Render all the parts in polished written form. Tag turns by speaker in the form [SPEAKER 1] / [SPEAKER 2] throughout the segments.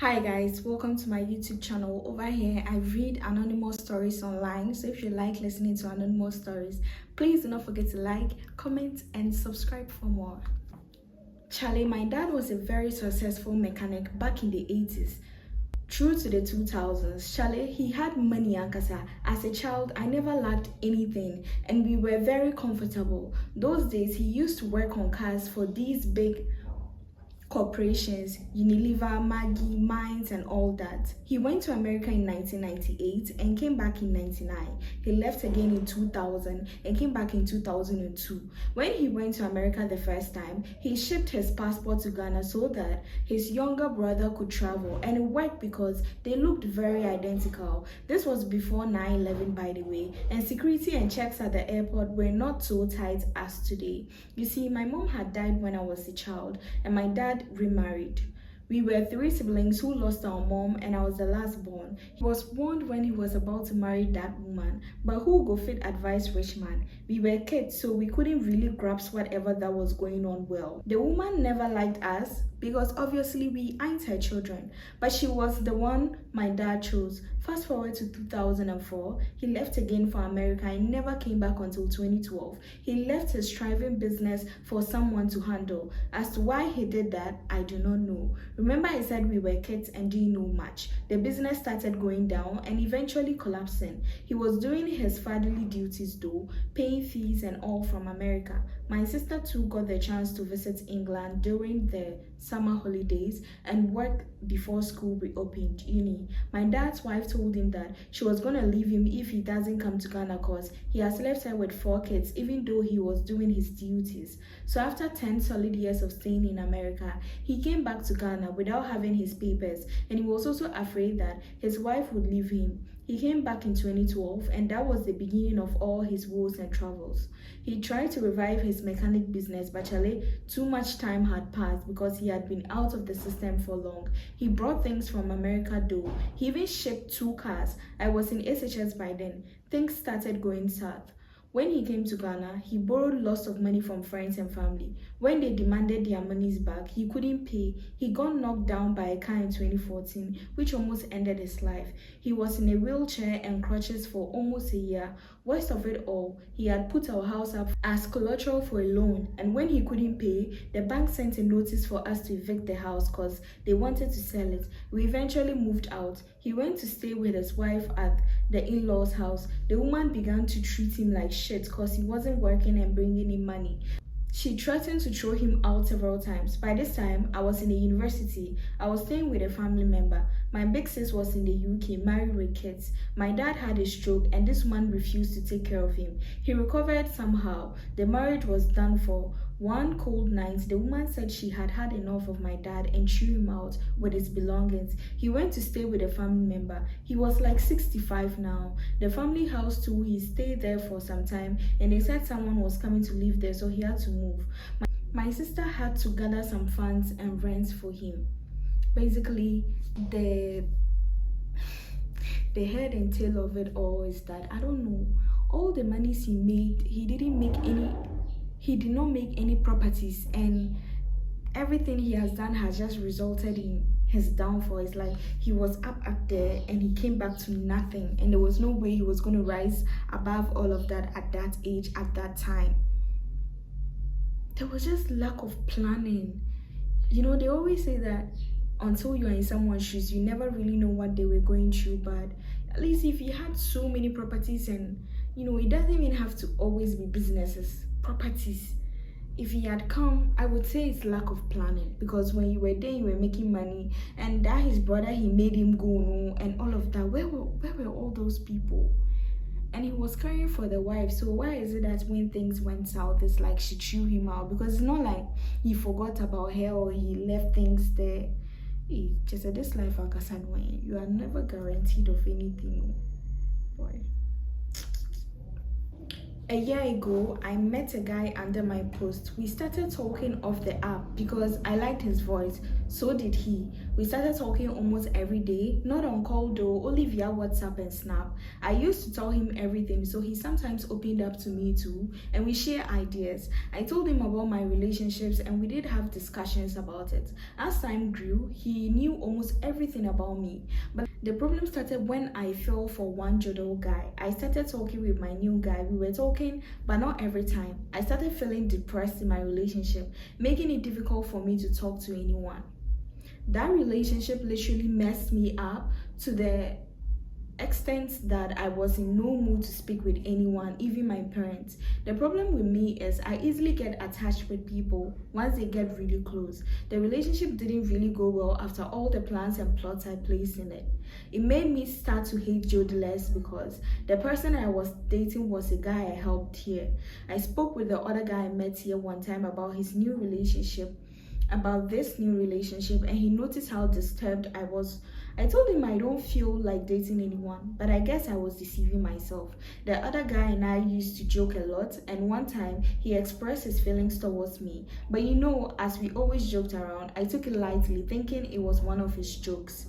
[SPEAKER 1] Hi guys, welcome to my YouTube channel. Over here, I read anonymous stories online. So if you like listening to anonymous stories, please do not forget to like, comment, and subscribe for more. Charlie, my dad was a very successful mechanic back in the 80s. Through to the 2000s, Charlie, he had money and casa. As a child, I never lacked anything and we were very comfortable. Those days, he used to work on cars for these big corporations, Unilever, Maggie, Mines, and all that. He went to America in 1998 and came back in 99. He left again in 2000 and came back in 2002. When he went to America the first time, he shipped his passport to Ghana so that his younger brother could travel, and it worked because they looked very identical. This was before 9/11, by the way, and security and checks at the airport were not so tight as today. You see, my mom had died when I was a child, and my dad remarried. We were three siblings who lost our mom, and I was the last born. He was warned when he was about to marry that woman, but who go fit advise rich man? We were kids, so we couldn't really grasp whatever that was going on well. The woman never liked us because obviously we ain't her children, but she was the one my dad chose. Fast forward to 2004, he left again for America and never came back until 2012. He left his thriving business for someone to handle. As to why he did that, I do not know. Remember, I said we were kids and didn't know much. The business started going down and eventually collapsing. He was doing his fatherly duties though, paying fees and all from America. My sister too got the chance to visit England during the summer holidays and work before school reopened, uni. My dad's wife told him that she was gonna leave him if he doesn't come to Ghana cause he has left her with 4 kids even though he was doing his duties. So after 10 solid years of staying in America, he came back to Ghana without having his papers, and he was also afraid that his wife would leave him. He came back in 2012 and that was the beginning of all his woes and troubles. He tried to revive his mechanic business, but too much time had passed because he had been out of the system for long. He brought things from America though. He even shipped 2 cars. I was in SHS by then. Things started going south. When he came to Ghana, he borrowed lots of money from friends and family. When they demanded their monies back, he couldn't pay. He got knocked down by a car in 2014, which almost ended his life. He was in a wheelchair and crutches for almost a year. Worst of it all, he had put our house up as collateral for a loan, and when he couldn't pay, the bank sent a notice for us to evict the house because they wanted to sell it. We eventually moved out. He went to stay with his wife at the in-laws' house. The woman began to treat him like shit because he wasn't working and bringing in money. She threatened to throw him out several times. By this time, I was in the university. I was staying with a family member. My big sis was in the UK, married with kids. My dad had a stroke and this woman refused to take care of him. He recovered somehow. The marriage was done for. One cold night, the woman said she had had enough of my dad and threw him out with his belongings. He went to stay with a family member. He was like 65 now. The family house too, he stayed there for some time and they said someone was coming to live there, so he had to move. My sister had to gather some funds and rent for him. Basically, the head and tail of it all is that, I don't know, all the monies he made, he did not make any properties, and everything he has done has just resulted in his downfall. It's like he was up there and he came back to nothing, and there was no way he was going to rise above all of that at that age, at that time. There was just lack of planning. You know, they always say that until you're in someone's shoes, you never really know what they were going through, but at least if he had so many properties, and you know, it doesn't even have to always be businesses, properties. If he had come, I would say it's lack of planning, because when you were there, you were making money, and that his brother, he made him go, no, and all of that. Where were all those people? And he was caring for the wife, so why is it that when things went south, it's like she threw him out? Because it's not like he forgot about her or he left things there. Just at this life, you are never guaranteed of anything, boy. A year ago, I met a guy under my post. We started talking off the app because I liked his voice. So did he. We started talking almost every day, not on call though, only via WhatsApp and Snap. I used to tell him everything, so he sometimes opened up to me too, and we share ideas. I told him about my relationships and we did have discussions about it. As time grew, he knew almost everything about me. But the problem started when I fell for one Jodel guy. I started talking with my new guy. We were talking, but not every time. I started feeling depressed in my relationship, making it difficult for me to talk to anyone. That relationship literally messed me up to the extent that I was in no mood to speak with anyone, even my parents. The problem with me is I easily get attached with people once they get really close. The relationship didn't really go well after all the plans and plots I placed in it. It made me start to hate jodeless because the person I was dating was a guy I helped here. I spoke with the other guy I met here one time about this new relationship, and he noticed how disturbed I was. I told him I don't feel like dating anyone, but I guess I was deceiving myself. The other guy and I used to joke a lot, and one time he expressed his feelings towards me. But as we always joked around, I took it lightly, thinking it was one of his jokes.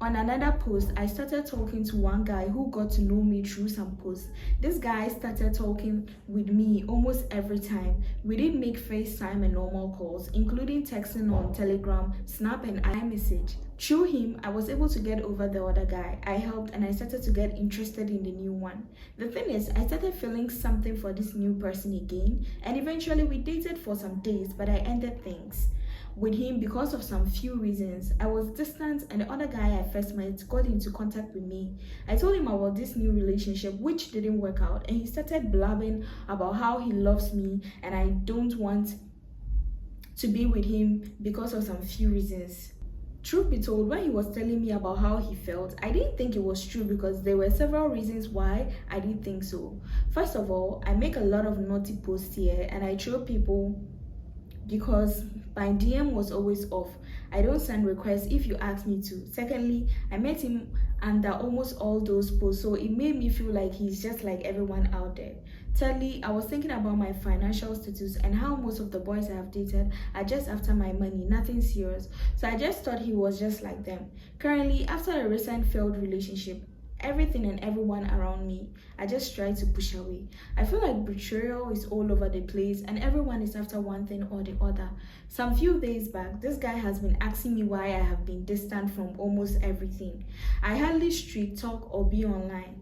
[SPEAKER 1] On another post, I started talking to one guy who got to know me through some posts. This guy started talking with me almost every time. We did make FaceTime and normal calls, including texting on Telegram, Snap, and iMessage. Through him, I was able to get over the other guy. I helped and I started to get interested in the new one. The thing is, I started feeling something for this new person again, and eventually we dated for some days, but I ended things with him because of some few reasons. I was distant, and the other guy I first met got into contact with me. I told him about this new relationship which didn't work out, and he started blabbing about how he loves me and I don't want to be with him because of some few reasons. Truth be told, when he was telling me about how he felt, I didn't think it was true because there were several reasons why I didn't think so. First of all, I make a lot of naughty posts here and I troll people because my DM was always off. I don't send requests if you ask me to. Secondly, I met him under almost all those posts, so it made me feel like he's just like everyone out there. Thirdly, I was thinking about my financial status and how most of the boys I have dated are just after my money, nothing serious. So I just thought he was just like them. Currently, after a recent failed relationship, everything and everyone around me, I just try to push away. I feel like betrayal is all over the place and everyone is after one thing or the other. Some few days back, this guy has been asking me why I have been distant from almost everything. I hardly street talk or be online.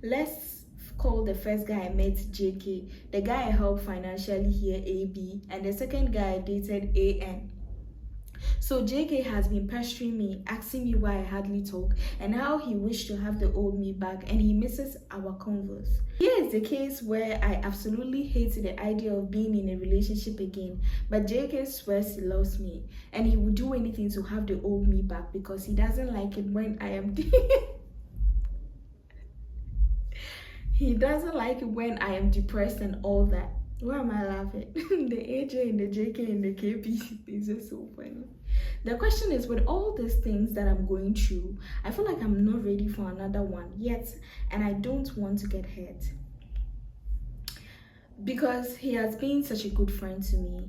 [SPEAKER 1] Let's call the first guy I met JK, the guy I helped financially here AB, and the second guy I dated AN. So JK has been pestering me, asking me why I hardly talk and how he wished to have the old me back and he misses our convos. Here is the case where I absolutely hate the idea of being in a relationship again, but JK swears he loves me and he would do anything to have the old me back because he doesn't like it when I am he doesn't like it when I am depressed and all that. Why am I laughing? The AJ and the JK and the KP is just so funny. The question is, with all these things that I'm going through, I feel like I'm not ready for another one yet, and I don't want to get hurt. Because he has been such a good friend to me.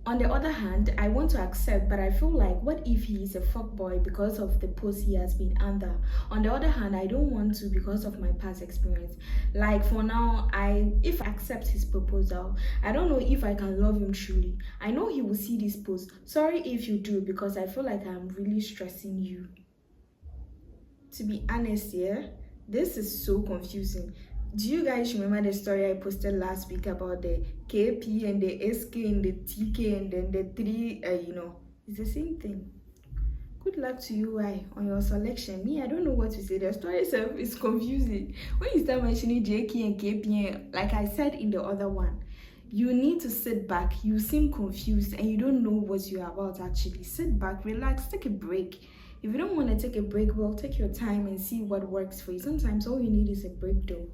[SPEAKER 1] On the other hand, I want to accept, but I feel like, what if he is a fuckboy because of the post he has been under? On the other hand, I don't want to because of my past experience. Like for now, if I accept his proposal, I don't know if I can love him truly. I know he will see this post. Sorry if you do, because I feel like I'm really stressing you. To be honest, this is so confusing. Do you guys remember the story I posted last week about the KP and the SK and the TK and then the 3, it's the same thing. Good luck to you, on your selection. Me, I don't know what to say. The story itself is confusing. When you start mentioning JK and KP, like I said in the other one, you need to sit back. You seem confused and you don't know what you're about actually. Sit back, relax, take a break. If you don't want to take a break, well, take your time and see what works for you. Sometimes all you need is a break though.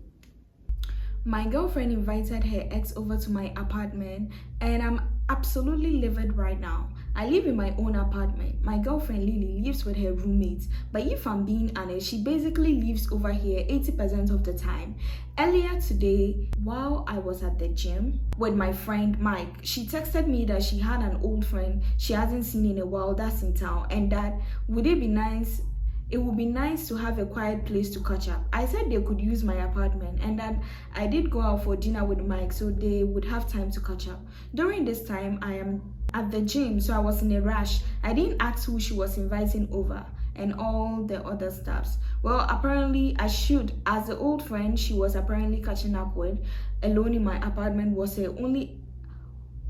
[SPEAKER 1] My girlfriend invited her ex over to my apartment and I'm absolutely livid right now. I live in my own apartment. My girlfriend Lily lives with her roommates, but if I'm being honest, she basically lives over here 80% of the time. Earlier today, while I was at the gym with my friend Mike, she texted me that she had an old friend she hasn't seen in a while that's in town, and that it would be nice to have a quiet place to catch up. I said they could use my apartment and that I did go out for dinner with Mike so they would have time to catch up. During this time, I am at the gym, so I was in a rush. I didn't ask who she was inviting over and all the other stuffs. Well, apparently I should, as the old friend she was apparently catching up with alone in my apartment was her only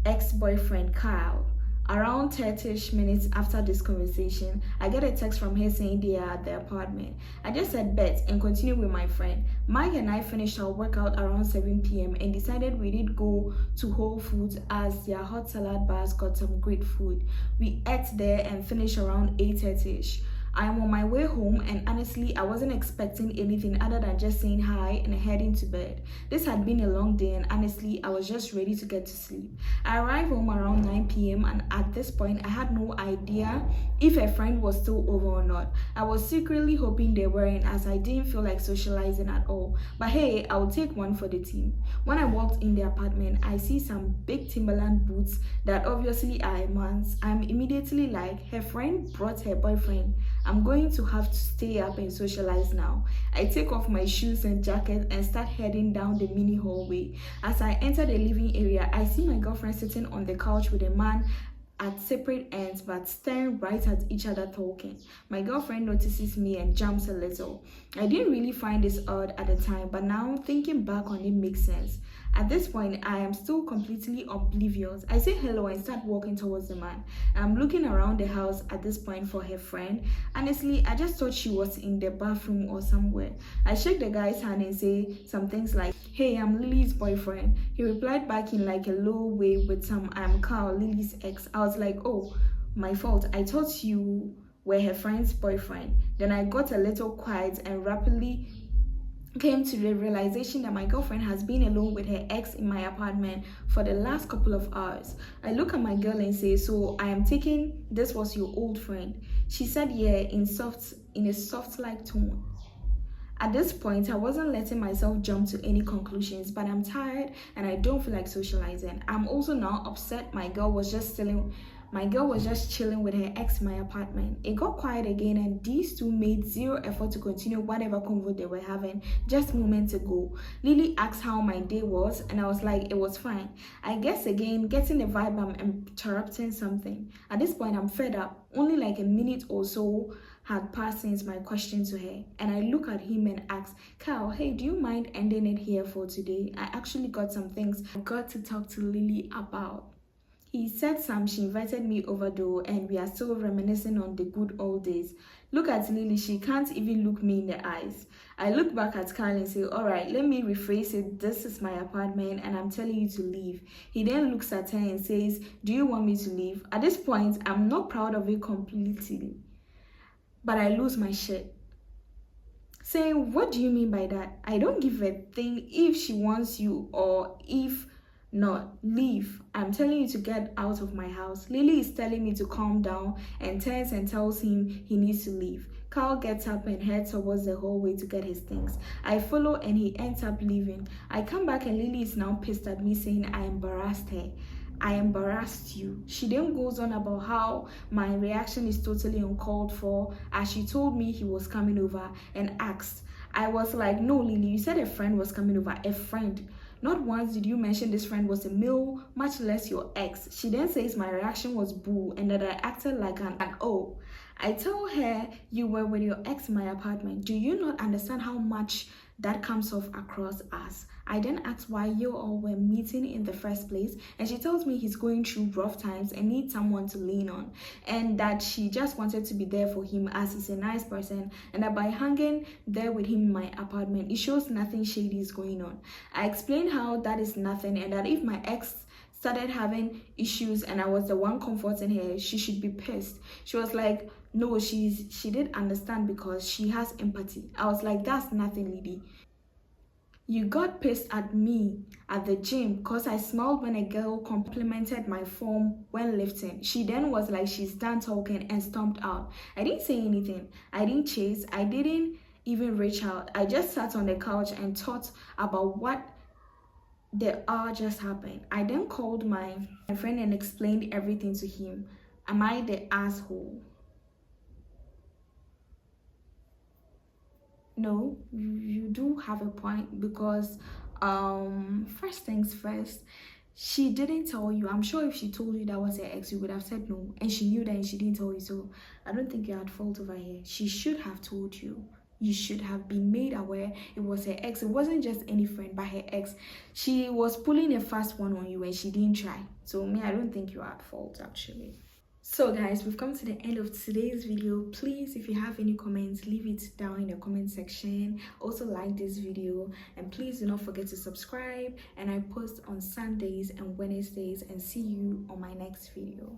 [SPEAKER 1] ex-boyfriend Kyle. Around 30 minutes after this conversation, I get a text from her saying they are at the apartment. I just said bet and continued with my friend. Mike and I finished our workout around 7 p.m. and decided we did go to Whole Foods as their hot salad bars got some great food. We ate there and finished around 8:30ish. I am on my way home and honestly I wasn't expecting anything other than just saying hi and heading to bed. This had been a long day and honestly I was just ready to get to sleep. I arrived home around 9 p.m. and at this point I had no idea if a friend was still over or not. I was secretly hoping they weren't as I didn't feel like socializing at all. But hey, I would take one for the team. When I walked in the apartment, I see some big Timberland boots that obviously are a man's. I'm immediately like, her friend brought her boyfriend. I'm going to have to stay up and socialize now. I take off my shoes and jacket and start heading down the mini hallway. As I enter the living area, I see my girlfriend sitting on the couch with a man at separate ends but staring right at each other talking. My girlfriend notices me and jumps a little. I didn't really find this odd at the time, but now thinking back on it makes sense. At this point, I am still completely oblivious. I say hello and start walking towards the man. I'm looking around the house at this point for her friend. Honestly, I just thought she was in the bathroom or somewhere. I shake the guy's hand and say some things like, hey, I'm Lily's boyfriend. He replied back in like a low way with some, I'm Carl, Lily's ex. I was like, oh, my fault. I thought you were her friend's boyfriend. Then I got a little quiet and rapidly came to the realization that my girlfriend has been alone with her ex in my apartment for the last couple of hours. I look at my girl and say, so I am taking this was your old friend. She said yeah in a soft like tone. At this point, I wasn't letting myself jump to any conclusions, but I'm tired and I don't feel like socializing. I'm also now upset my girl was just chilling with her ex in my apartment. It got quiet again and these two made zero effort to continue whatever convo they were having just moments ago. Lily asked how my day was and I was like, it was fine. I guess again, getting the vibe I'm interrupting something. At this point, I'm fed up. Only like a minute or so had passed since my question to her, and I look at him and ask, Kyle, hey, do you mind ending it here for today? I actually got some things I got to talk to Lily about. He said she invited me over though, and we are still reminiscing on the good old days. Look at Lily, she can't even look me in the eyes. I look back at Kyle and say, alright, let me rephrase it. This is my apartment and I'm telling you to leave. He then looks at her and says, do you want me to leave? At this point, I'm not proud of it completely, but I lose my shit. Saying, what do you mean by that? I don't give a thing if she wants you or if not. Leave. I'm telling you to get out of my house. Lily is telling me to calm down and turns and tells him he needs to leave. Carl gets up and heads towards the hallway to get his things. I follow and he ends up leaving. I come back and Lily is now pissed at me saying I embarrassed her. I embarrassed you. She then goes on about how my reaction is totally uncalled for as she told me he was coming over and asked. I was like, no, Lily, you said a friend was coming over. A friend. Not once did you mention this friend was a male, much less your ex. She then says my reaction was boo and that I acted like an oh. I tell her you were with your ex in my apartment. Do you not understand how much that comes off across us? I then ask why you all were meeting in the first place, and she tells me he's going through rough times and needs someone to lean on, and that she just wanted to be there for him as he's a nice person, and that by hanging there with him in my apartment, it shows nothing shady is going on. I explained how that is nothing and that if my ex started having issues and I was the one comforting her, she should be pissed. She was like, no, she did understand because she has empathy. I was like, that's nothing, Lily. You got pissed at me at the gym because I smiled when a girl complimented my form when lifting. She then was like, she's done talking, and stomped out. I didn't say anything. I didn't chase. I didn't even reach out. I just sat on the couch and thought about what the hour just happened. I then called my friend and explained everything to him. Am I the asshole? No, you do have a point, because first things first, she didn't tell you. I'm sure if she told you that was her ex, you would have said no, and she knew that and she didn't tell you. So I don't think you're at fault over here. She should have told you. You should have been made aware it was her ex. It wasn't just any friend, but her ex. She was pulling a fast one on you and she didn't try. So me, I don't think you're at fault actually. So guys, we've come to the end of today's video. Please, if you have any comments, leave it down in the comment section. Also like this video, and please do not forget to subscribe. And I post on Sundays and Wednesdays, and see you on my next video.